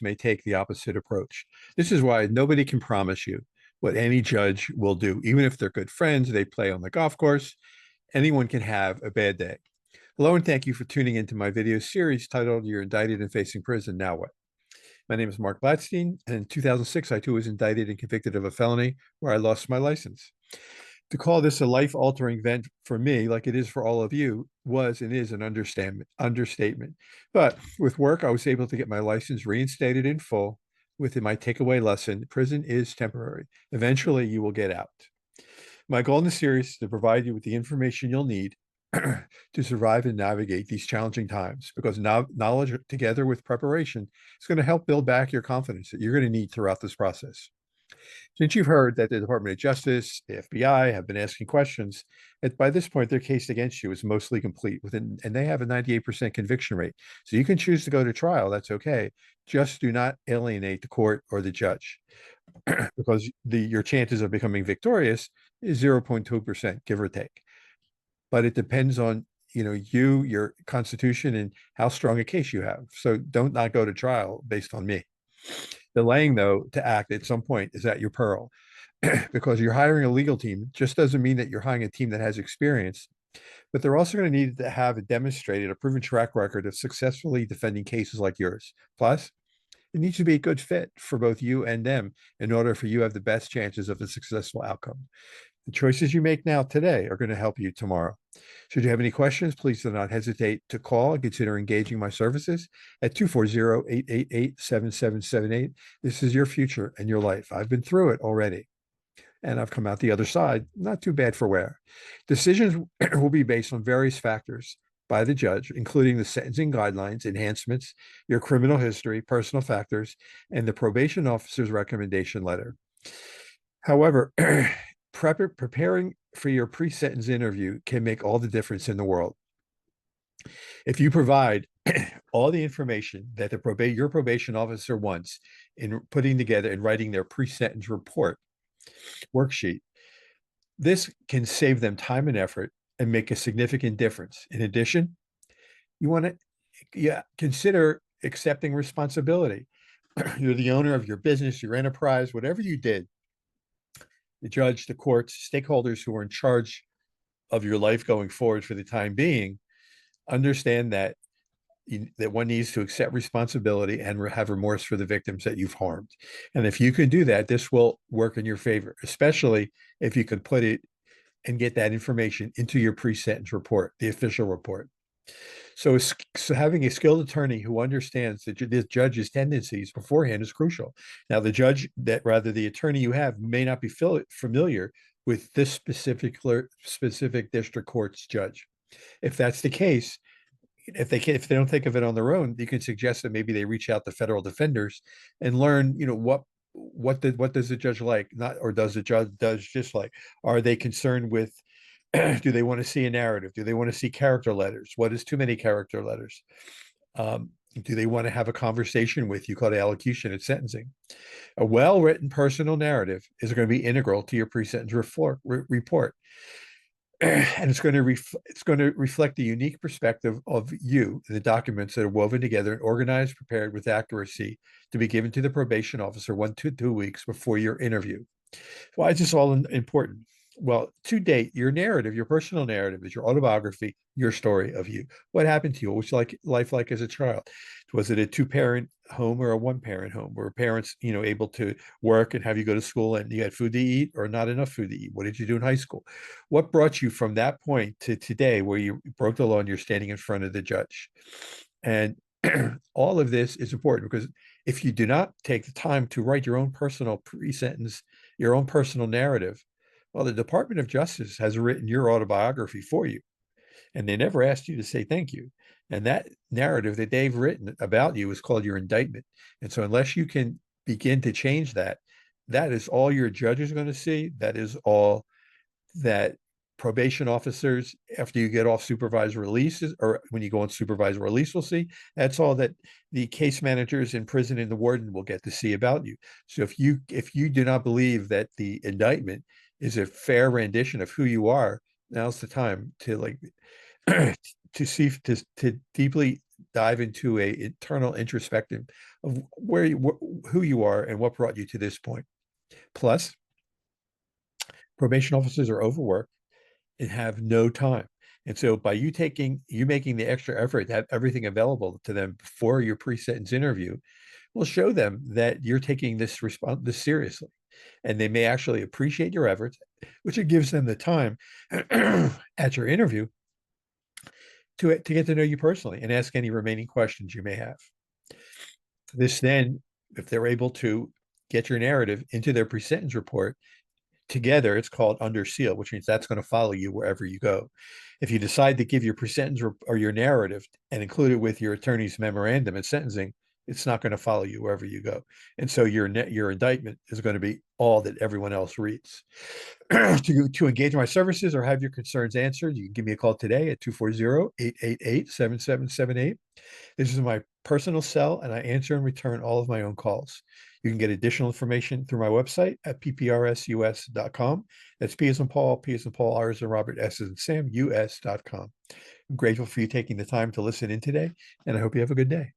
may take the opposite approach. This is why nobody can promise you what any judge will do. Even if they're good friends, they play on the golf course, anyone can have a bad day. Hello, and thank you for tuning into my video series titled You're Indicted and Facing Prison, Now What? My name is Marc Blatstein, and in 2006, I too was indicted and convicted of a felony where I lost my license. To call this a life-altering event for me, like it is for all of you, was and is an understatement. But with work, I was able to get my license reinstated in full. With my takeaway lesson, prison is temporary. Eventually, you will get out. My goal in the series is to provide you with the information you'll need to survive and navigate these challenging times, because knowledge together with preparation is going to help build back your confidence that you're going to need throughout this process. Since you've heard that the Department of Justice, the FBI have been asking questions, by this point, their case against you is mostly complete and they have a 98% conviction rate. So you can choose to go to trial. That's okay. Just do not alienate the court or the judge because your chances of becoming victorious is 0.2%, give or take. But it depends on your constitution and how strong a case you have. So don't not go to trial based on me. Delaying, though, to act at some point is at your peril because you're hiring a legal team just doesn't mean that you're hiring a team that has experience, but they're also going to need to have a proven track record of successfully defending cases like yours. Plus, it needs to be a good fit for both you and them in order for you to have the best chances of a successful outcome. The choices you make now today are going to help you tomorrow. Should you have any questions, please do not hesitate to call and consider engaging my services at 240-888-7778. This is your future and your life. I've been through it already, and I've come out the other side, not too bad for wear. Decisions will be based on various factors by the judge, including the sentencing guidelines, enhancements, your criminal history, personal factors, and the probation officer's recommendation letter. However, preparing for your pre-sentence interview can make all the difference in the world. If you provide all the information that your probation officer wants in putting together and writing their pre-sentence report worksheet, this can save them time and effort and make a significant difference. In addition, you want to consider accepting responsibility. You're the owner of your business, your enterprise, whatever you did. The judge, the courts, stakeholders who are in charge of your life going forward for the time being, understand that one needs to accept responsibility and have remorse for the victims that you've harmed. And if you can do that, this will work in your favor, especially if you can put it and get that information into your pre-sentence report, the official report. So having a skilled attorney who understands the judge's tendencies beforehand is crucial. Now, the attorney you have may not be familiar with this specific district court's judge. If that's the case, if they don't think of it on their own, you can suggest that maybe they reach out to federal defenders and learn, what does the judge like, not, or does the judge just like? Are they concerned with? Do they want to see a narrative? Do they want to see character letters? What is too many character letters? Do they want to have a conversation with you called elocution at sentencing? A well-written personal narrative is going to be integral to your pre-sentence report. And it's going to reflect the unique perspective of you in the documents that are woven together and organized, prepared with accuracy to be given to the probation officer 1 to 2 weeks before your interview. Why is this all important? Well, to date, your personal narrative is your autobiography, your story of you. What happened to you? What was life like as a child? Was it a two-parent home or a one-parent home? Were parents, able to work and have you go to school and you had food to eat or not enough food to eat? What did you do in high school? What brought you from that point to today where you broke the law and you're standing in front of the judge? And all of this is important because if you do not take the time to write your own personal pre-sentence, your own personal narrative, well, the Department of Justice has written your autobiography for you, and they never asked you to say thank you. And that narrative that they've written about you is called your indictment. And so unless you can begin to change that, that is all your judge is going to see. That is all that probation officers, after you get off supervised releases, or when you go on supervised release, will see. That's all that the case managers in prison and the warden will get to see about you. So if you do not believe that the indictment is a fair rendition of who you are, now's the time to to deeply dive into a internal introspective of who you are and what brought you to this point. Plus, probation officers are overworked and have no time. And so by you making the extra effort to have everything available to them before your pre-sentence interview will show them that you're taking this seriously. And they may actually appreciate your efforts, which it gives them the time at your interview to get to know you personally and ask any remaining questions you may have. This then, if they're able to get your narrative into their pre-sentence report, together, it's called under seal, which means that's going to follow you wherever you go. If you decide to give your pre-sentence or your narrative and include it with your attorney's memorandum and sentencing, it's not going to follow you wherever you go. And so your indictment is going to be all that everyone else reads. To engage my services or have your concerns answered, you can give me a call today at 240-888-7778. This is my personal cell, and I answer and return all of my own calls. You can get additional information through my website at PPRSUS.com. That's P as in Paul, P as in Paul, R as in Robert, S as in Sam, US.com. I'm grateful for you taking the time to listen in today, and I hope you have a good day.